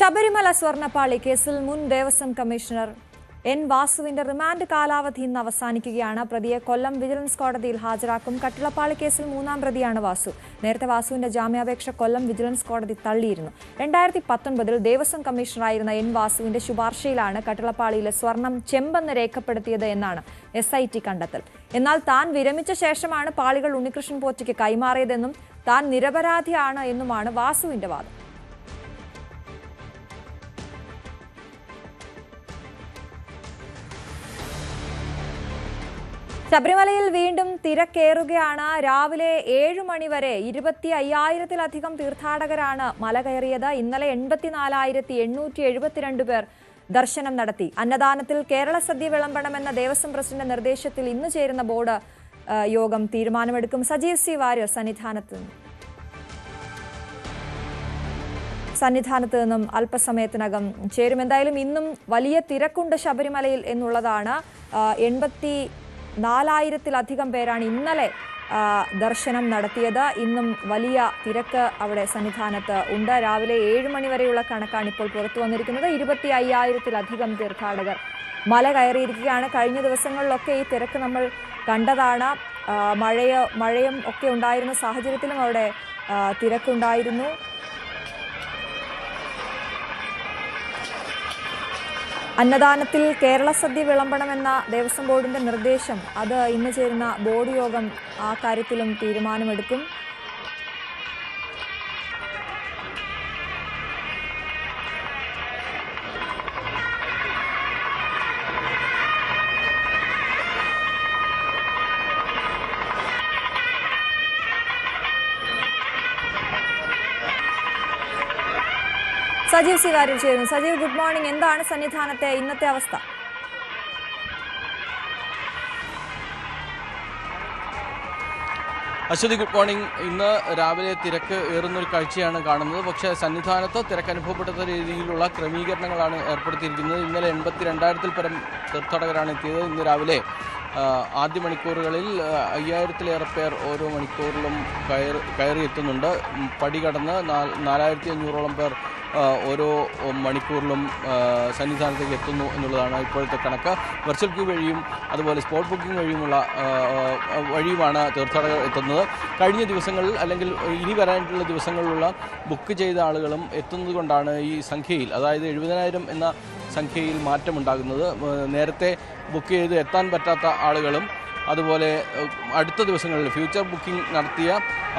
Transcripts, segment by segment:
ശബരിമല സ്വർണ്ണപ്പാളി കേസിൽ മുൻ Devaswom commissioner N വാസുവിന്റെ remand കാലാവധി ഇന്ന് അവസാനിക്കുകയാണ്. പ്രതിയെ കൊല്ലം വിജിലൻസ് കോടതിയിൽ ഹാജരാക്കും. കട്ടിളപ്പാളി കേസിൽ മൂന്നാം പ്രതിയാണ് വാസു. നേരത്തെ വാസുവിന്റെ ജാമ്യാപേക്ഷ കൊല്ലം വിജിലൻസ് കോടതി തള്ളിയിരുന്നു. 2019 ദേവസ്വം കമ്മീഷണറായിരുന്ന എൻ വാസുവിന്റെ ശുപാർശയിലാണ് കട്ടിളപ്പാളിയിലെ സ്വർണം ചെമ്പെന്ന് രേഖപ്പെടുത്തിയത് എന്നാണ് SIT കണ്ടെത്തൽ. എന്നാൽ താൻ വിരമിച്ച ശേഷമാണ് പാളികൾ ഉണ്ണികൃഷ്ണൻ പോറ്റിക്ക് കൈമാറിയതെന്നും താൻ നിരപരാധിയാണ് എന്നുമാണ് വാസുവിന്റെ വാദം. ശബരിമലയിൽ വീണ്ടും തിരക്കേറുകയാണ്. രാവിലെ 7 മണി വരെ 25,000-ത്തിലധികം തീർത്ഥാടകരാണ് മല കയറിയത്. ഇന്നലെ 84,872 പേർ ദർശനം നടത്തി. അന്നദാനത്തിൽ കേരള സദ്യ വിളമ്പണമെന്ന ദേവസ്വം പ്രസിഡന്റ് നിർദ്ദേശത്തിൽ ഇന്ന് ചേരുന്ന ബോർഡ് യോഗം തീരുമാനമെടുക്കും. സജീവ് സി വാര്യർ സന്നിധാനത്ത് നിന്നും അല്പസമയത്തിനകം ചേരും. എന്തായാലും ഇന്നും വലിയ തിരക്കുണ്ട് ശബരിമലയിൽ എന്നുള്ളതാണ്. 84,000-ത്തിലധികം പേരാണ് ഇന്നലെ ദർശനം നടത്തിയത്. ഇന്നും വലിയ തിരക്ക് അവിടെ സന്നിധാനത്ത് ഉണ്ട്. രാവിലെ 7 മണി വരെയുള്ള കണക്കാണ് ഇപ്പോൾ പുറത്തു വന്നിരിക്കുന്നത്. 25,000-ത്തിലധികം തീർത്ഥാടകർ മല കയറിയിരിക്കുകയാണ്. കഴിഞ്ഞ ദിവസങ്ങളിലൊക്കെ ഈ തിരക്ക് നമ്മൾ കണ്ടതാണ്. മഴയും ഒക്കെ ഉണ്ടായിരുന്ന സാഹചര്യത്തിലും അവിടെ തിരക്കുണ്ടായിരുന്നു. അന്നദാനത്തിൽ കേരള സദ്യ വിളമ്പണമെന്ന ദേവസ്വം ബോർഡിന്റെ നിർദ്ദേശം അത് ഇന്ന് ചേരുന്ന ബോർഡ് യോഗം ആ കാര്യത്തിലും തീരുമാനമെടുക്കും. സജീവ് സി വാര്യർ ചേരുന്നു. Sajeev, good morning. എന്താണ് സന്നിധാനത്തെ ഇന്നത്തെ അവസ്ഥ? Aswathy, good morning. ഇന്ന് രാവിലെ തിരക്ക് ഏറുന്നൊരു കാഴ്ചയാണ് കാണുന്നത്. പക്ഷേ സന്നിധാനത്ത് തിരക്ക് അനുഭവപ്പെടുന്ന രീതിയിലുള്ള ക്രമീകരണങ്ങളാണ് ഏർപ്പെടുത്തിയിരിക്കുന്നത്. ഇന്നലെ 82,000-ത്തിൽ പരം തീർത്ഥാടകരാണ് എത്തിയത്. ഇന്ന് രാവിലെ ആദ്യ മണിക്കൂറുകളിൽ 5,000-ത്തിലേറെ പേർ ഓരോ മണിക്കൂറിലും കയറിയെത്തുന്നുണ്ട്. പടി കടന്ന് 4,500-ഓളം പേർ ഓരോ മണിക്കൂറിലും സന്നിധാനത്തേക്ക് എത്തുന്നു എന്നുള്ളതാണ് ഇപ്പോഴത്തെ കണക്ക്. വെർച്വൽ ക്യൂ വഴിയും അതുപോലെ സ്പോട്ട് ബുക്കിംഗ് വഴിയുമാണ് തീർത്ഥാടകർ എത്തുന്നത്. കഴിഞ്ഞ ദിവസങ്ങളിൽ അല്ലെങ്കിൽ ഇനി വരാനായിട്ടുള്ള ദിവസങ്ങളിലുള്ള ബുക്ക് ചെയ്ത ആളുകളും എത്തുന്നത് കൊണ്ടാണ് ഈ സംഖ്യയിൽ, അതായത് 70,000 എന്ന സംഖ്യയിൽ മാറ്റമുണ്ടാകുന്നത്. നേരത്തെ ബുക്ക് ചെയ്ത് എത്താൻ പറ്റാത്ത ആളുകളും അതുപോലെ അടുത്ത ദിവസങ്ങളിൽ ഫ്യൂച്ചർ ബുക്കിംഗ് നടത്തിയ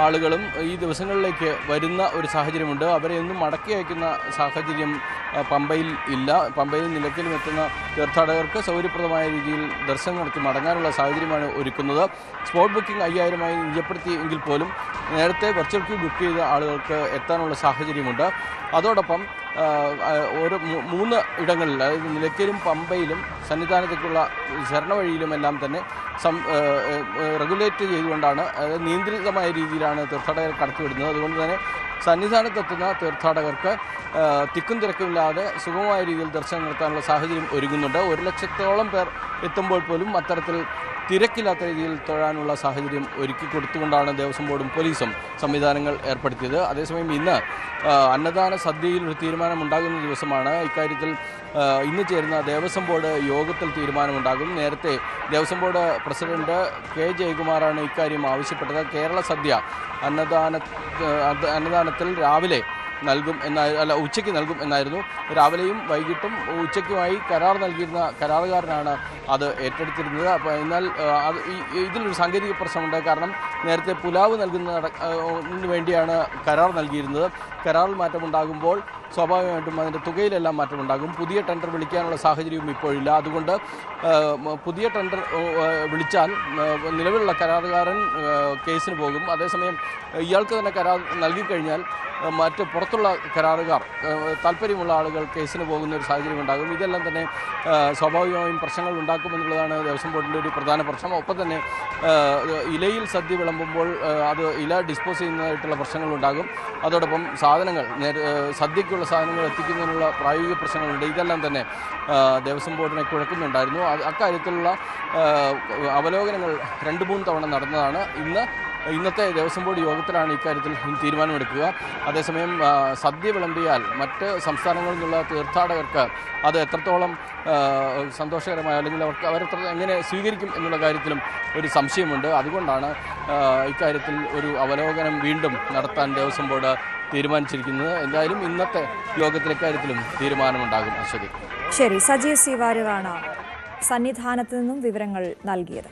ആളുകളും ഈ ദിവസങ്ങളിലേക്ക് വരുന്ന ഒരു സാഹചര്യമുണ്ട്. അവരെ ഒന്നും മടക്കി അയക്കുന്ന സാഹചര്യം പമ്പയിൽ ഇല്ല. പമ്പയിൽ നിലയ്ക്കലും എത്തുന്ന തീർത്ഥാടകർക്ക് സൗകര്യപ്രദമായ രീതിയിൽ ദർശനം നടത്തി മടങ്ങാനുള്ള സാഹചര്യമാണ് ഒരുക്കുന്നത്. സ്പോട്ട് ബുക്കിംഗ് 5,000-ആയി നിജപ്പെടുത്തിയെങ്കിൽ പോലും നേരത്തെ വെർച്വൽ ക്യൂ ബുക്ക് ചെയ്ത ആളുകൾക്ക് എത്താനുള്ള സാഹചര്യമുണ്ട്. അതോടൊപ്പം ഓരോ 3 ഇടങ്ങളിൽ, അതായത് നിലയ്ക്കലും പമ്പയിലും സന്നിധാനത്തേക്കുള്ള ശരണവഴിയിലുമെല്ലാം തന്നെ റെഗുലേറ്റ് ചെയ്തുകൊണ്ടാണ്, അതായത് നിയന്ത്രിതമായ രീതിയിലാണ് തീർത്ഥാടകരെ കടത്തിവിടുന്നത്. അതുകൊണ്ട് തന്നെ സന്നിധാനത്തെത്തുന്ന തീർത്ഥാടകർക്ക് തിക്കും തിരക്കുമില്ലാതെ സുഗമമായ രീതിയിൽ ദർശനം നടത്താനുള്ള സാഹചര്യം ഒരുങ്ങുന്നുണ്ട്. 1,00,000-ഓളം പേർ എത്തുമ്പോൾ പോലും അത്തരത്തിൽ തിരക്കില്ലാത്ത രീതിയിൽ തൊഴാനുള്ള സാഹചര്യം ഒരുക്കി കൊടുത്തുകൊണ്ടാണ് ദേവസ്വം ബോർഡും പോലീസും സംവിധാനങ്ങൾ ഏർപ്പെടുത്തിയത്. അതേസമയം ഇന്ന് അന്നദാന സദ്യയിൽ ഒരു തീരുമാനമുണ്ടാകുന്ന ദിവസമാണ്. ഇക്കാര്യത്തിൽ ഇന്ന് ചേരുന്ന ദേവസ്വം ബോർഡ് യോഗത്തിൽ തീരുമാനമുണ്ടാകും. നേരത്തെ ദേവസ്വം ബോർഡ് പ്രസിഡന്റ് K. ജയകുമാറാണ് ഇക്കാര്യം ആവശ്യപ്പെട്ടത്. കേരള സദ്യ അന്നദാനത്തിൽ രാവിലെ ഉച്ചയ്ക്ക് നൽകും എന്നായിരുന്നു. രാവിലെയും വൈകിട്ടും ഉച്ചയ്ക്കുമായി കരാർ നൽകിയിരുന്ന കരാറുകാരനാണ് അത് ഏറ്റെടുത്തിരുന്നത്. എന്നാൽ ഇതിലൊരു സാങ്കേതിക പ്രശ്നമുണ്ട്. കാരണം നേരത്തെ പുലാവ് നൽകുന്നതിന് വേണ്ടിയാണ് കരാർ നൽകിയിരുന്നത്. കരാറിൽ മാറ്റമുണ്ടാകുമ്പോൾ സ്വാഭാവികമായിട്ടും അതിൻ്റെ തുകയിലെല്ലാം മാറ്റമുണ്ടാകും. പുതിയ ടെൻഡർ വിളിക്കാനുള്ള സാഹചര്യവും ഇപ്പോഴില്ല. അതുകൊണ്ട് പുതിയ ടെൻഡർ വിളിച്ചാൽ നിലവിലുള്ള കരാറുകാരൻ കേസിന് പോകും. അതേസമയം ഇയാൾക്ക് തന്നെ കരാർ നൽകിക്കഴിഞ്ഞാൽ മറ്റ് പുറത്തുള്ള കരാറുകാർ, താല്പര്യമുള്ള ആളുകൾ കേസിന് പോകുന്ന ഒരു സാഹചര്യം ഉണ്ടാകും. ഇതെല്ലാം തന്നെ സ്വാഭാവികമായും പ്രശ്നങ്ങൾ ഉണ്ടാക്കുമെന്നുള്ളതാണ് ദേവസ്വം ബോർഡിൻ്റെ ഒരു പ്രധാന പ്രശ്നം. ഒപ്പം തന്നെ ഇലയിൽ സദ്യ വിളമ്പുമ്പോൾ അത് ഇല ഡിസ്പോസ് ചെയ്യുന്നതായിട്ടുള്ള പ്രശ്നങ്ങളുണ്ടാകും. അതോടൊപ്പം സദ്യയ്ക്കുള്ള സാധനങ്ങൾ എത്തിക്കുന്നതിനുള്ള പ്രായോഗിക പ്രശ്നങ്ങളുണ്ട്. ഇതെല്ലാം തന്നെ ദേവസ്വം ബോർഡിനെ കുഴക്കുന്നുണ്ടായിരുന്നു. അക്കാര്യത്തിലുള്ള അവലോകനങ്ങൾ 2-3 തവണ നടന്നതാണ്. ഇന്ന് ഇന്നത്തെ ദേവസ്വം ബോർഡ് യോഗത്തിലാണ് ഇക്കാര്യത്തിൽ തീരുമാനമെടുക്കുക. അതേസമയം സദ്യ വിളമ്പിയാൽ മറ്റ് സംസ്ഥാനങ്ങളിൽ നിന്നുള്ള തീർത്ഥാടകർക്ക് അത് എത്രത്തോളം സന്തോഷകരമായ അല്ലെങ്കിൽ അവരെത്ര എങ്ങനെ സ്വീകരിക്കും എന്നുള്ള കാര്യത്തിലും ഒരു സംശയമുണ്ട്. അതുകൊണ്ടാണ് ഇക്കാര്യത്തിൽ ഒരു അവലോകനം വീണ്ടും നടത്താൻ ദേവസ്വം ബോർഡ് തീരുമാനിച്ചിരിക്കുന്നത്. എന്തായാലും ഇന്നത്തെ യോഗത്തിൽ ഇക്കാര്യത്തിലും തീരുമാനമുണ്ടാകും. അശ്വതി. ശരി, സജീവ് സി വാര്യറാണ് സന്നിധാനത്ത് നിന്നും വിവരങ്ങൾ നൽകിയത്.